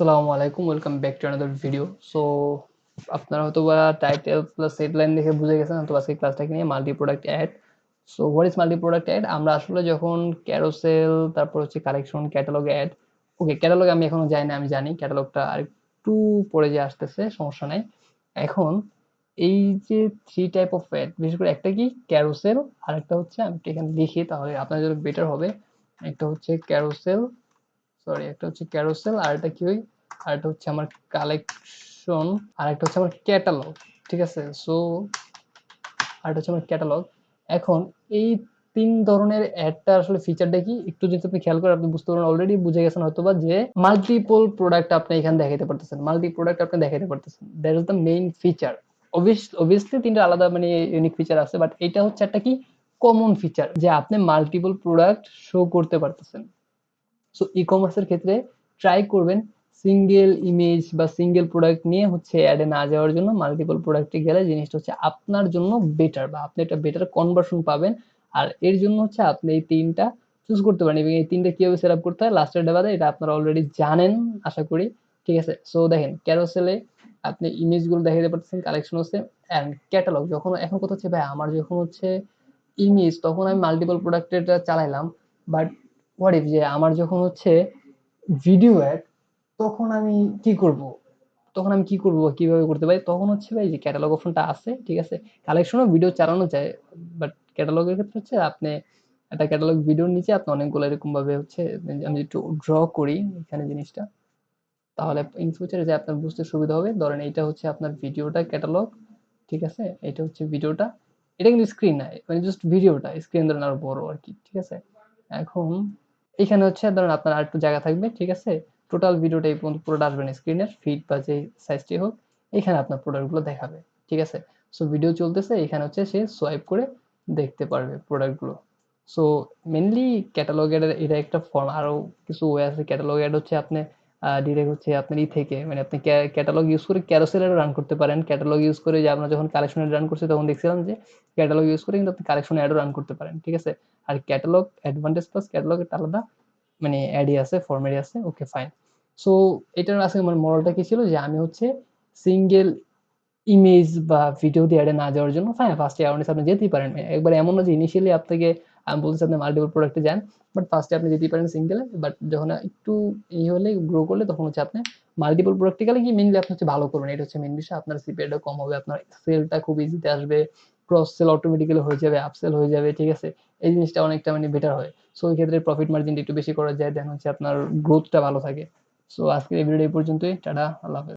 আসসালামু আলাইকুম, welcome back to another video. So আপনারা হয়তোবা টাইটেল প্লাস হেডলাইন দেখে বুঝে গেছেন হয়তো আজকে ক্লাসটাকে নিয়ে multi product ad. So what is multi product ad? আমরা আসলে যখন ক্যারোসেল, তারপর হচ্ছে collection, catalogue ad, okay catalogue আমি এখনো যাই না, আমি জানি ক্যাটালগটা আরেকটু পরে যে আসতেছে, সমস্যা নাই। এখন এই যে থ্রি টাইপ অফ অ্যাড, বিশেষ করে একটা কি ক্যারোসেল, আর একটা হচ্ছে আমি একটু এখানে লিখি তাহলে আপনার জন্য বেটার হবে। একটা হচ্ছে ক্যারোসেল, সরি একটা হচ্ছে ক্যারোসেল, আর একটা কি আর একটা হচ্ছে আমার কালেকশন, আর একটা হচ্ছে আমার ক্যাটালগ। ঠিক আছে, সো আর একটা হচ্ছে আমার ক্যাটালগ। এখন এই তিন ধরনের অ্যাডটা আসলে ফিচারটা কি একটু যদি আপনি খেয়াল করেন আপনি বুঝতে পারবেন, অলরেডি বুঝে গেছেন হয়তোবা যে মাল্টিপল প্রোডাক্ট আপনি এখানে দেখাতে পারতেছেন, মাল্টি প্রোডাক্ট আপনি দেখাতে পারতেছেন, that is the main feature. Obviously তিনটা আলাদা মানে ইউনিক ফিচার আছে, বাট এটা হচ্ছে একটা কি কমন ফিচার যে আপনি মাল্টিপল প্রোডাক্ট শো করতে পারতেছেন। সো ই কমার্সের ক্ষেত্রে ট্রাই করবেন সিঙ্গেল ইমেজ বা সিঙ্গেল প্রোডাক্ট নিয়ে হচ্ছে অ্যাডে না যাওয়ার জন্য। মাল্টিপল প্রোডাক্টে গেলে জিনিসটা হচ্ছে আপনার জন্য বেটার, বা আপনি একটা বেটার কনভার্সন পাবেন। আর এর জন্য হচ্ছে আপনি এই তিনটা চুজ করতে পারেন, এবং এই তিনটা কিভাবে সেট আপ করতে হয় লাস্টের ডেবাতে এটা আপনারা অলরেডি জানেন আশা করি। ঠিক আছে, সো দেখেন ক্যারোসেলে আপনি ইমেজগুলো দেখাতে পারতেছেন, কালেকশন হচ্ছে অ্যান্ড ক্যাটালগ। যখন এখন কথা হচ্ছে ভাই আমার যখন হচ্ছে ইমেজ তখন আমি মাল্টিপল প্রোডাক্টের চালাইলাম, বাট হোয়াট ইফ যে আমার যখন হচ্ছে ভিডিও অ্যাড, তখন আমি কি করব? তখন আমি কি করব বা কিভাবে করতে পারি? তখন হচ্ছে ভাই যে ক্যাটালগ অপশনটা আছে, ঠিক আছে? কালেকশনও ভিডিও চালানো যায়। বাট ক্যাটালগের ক্ষেত্রে হচ্ছে আপনি একটা ক্যাটালগ ভিডিওর নিচে আপনি অনেকগুলো এরকম ভাবে হচ্ছে, আমি একটু ড্র করি এখানে জিনিসটা। তাহলে ইন ফিউচারে যে আপনার বুঝতে সুবিধা হবে। ধরেন এইটা হচ্ছে আপনার ভিডিওটা ক্যাটালগ, ঠিক আছে? এটা হচ্ছে ভিডিওটা। এটা কিন্তু স্ক্রিন না, মানে জাস্ট ভিডিওটা। স্ক্রিন ধরেন আরো বড় আরকি। ঠিক আছে? এখন এখানে হচ্ছে ধরেন আপনার আরেকটু জায়গা থাকবে, ঠিক আছে? টোটাল ভিডিওটা এই পর্যন্ত পুরোটা আসবে না স্ক্রিনের, ফিড বা যে সাইজটি হোক, এখানে আপনার প্রোডাক্টগুলো দেখাবে। ঠিক আছে? সো ভিডিও চলতেছে, এখানে হচ্ছে সে সোয়াইপ করে দেখতে পারবে প্রোডাক্টগুলো। সো মেইনলি ক্যাটালগ এর এটা একটা ফর্ম। আরো কিছু ওয়ে আছে। ক্যাটালগ এড হচ্ছে আপনি ডিরেক্ট হচ্ছে আপনার থেকে মানে আপনি ক্যাটালগ ইউজ করে ক্যারোসেল এর রান করতে পারেন। ক্যাটালগ ইউজ করে যে আমরা যখন কালেকশন রান করছি তখন দেখছিলাম যে ক্যাটালগ ইউজ করে কিন্তু আপনি কালেকশন অ্যাডও রান করতে পারেন। ঠিক আছে? আর ক্যাটালগ অ্যাডভান্টেজ প্লাস ক্যাটালগ একটা আলাদা মানে অ্যাডই আছে, ফরম্যাটই আছে। Okay fine. সো এটার আজকে আমার মরালটা কি ছিল যে আমি হচ্ছে সিঙ্গেল ইমেজ বা ভিডিও দিয়ে অ্যাডে না যাওয়ার জন্য হ্যাঁ, ফার্স্টে অ্যাওয়ারনেস আপনি যেতেই পারেন। একবার এমন না যে ইনিশিয়ালি আপনাকে আমি বলতেছি আপনি মাল্টিপল প্রোডাক্টে যান। বাট ফার্স্টে আপনি যেতেই পারেন সিঙ্গেলে। বাট যখন একটু হলে গ্রো করলে তখন হচ্ছে আপনি মাল্টিপল প্রোডাক্টে গেলে কি মেইনলি আপনি হচ্ছে ভালো করবেন। এটা হচ্ছে মেইন বিষয়। আপনার সিপিএটা কম হবে, আপনার সেলটা খুব ইজিতে আসবে। ক্রস সেল অটোমেটিক্যালি হয়ে যাবে, আপসেল হয়ে যাবে। ঠিক আছে? এই জিনিসটা অনেকটা মানে বেটার হয়। সো ওই ক্ষেত্রে প্রফিট মার্জিনটা একটু বেশি করা যায়। দেন হচ্ছে আপনার গ্রোথটা ভালো থাকে। সো আজকের এই ভিডিওটা এই পর্যন্তই। টাটা, আল্লাহ হাফেজ।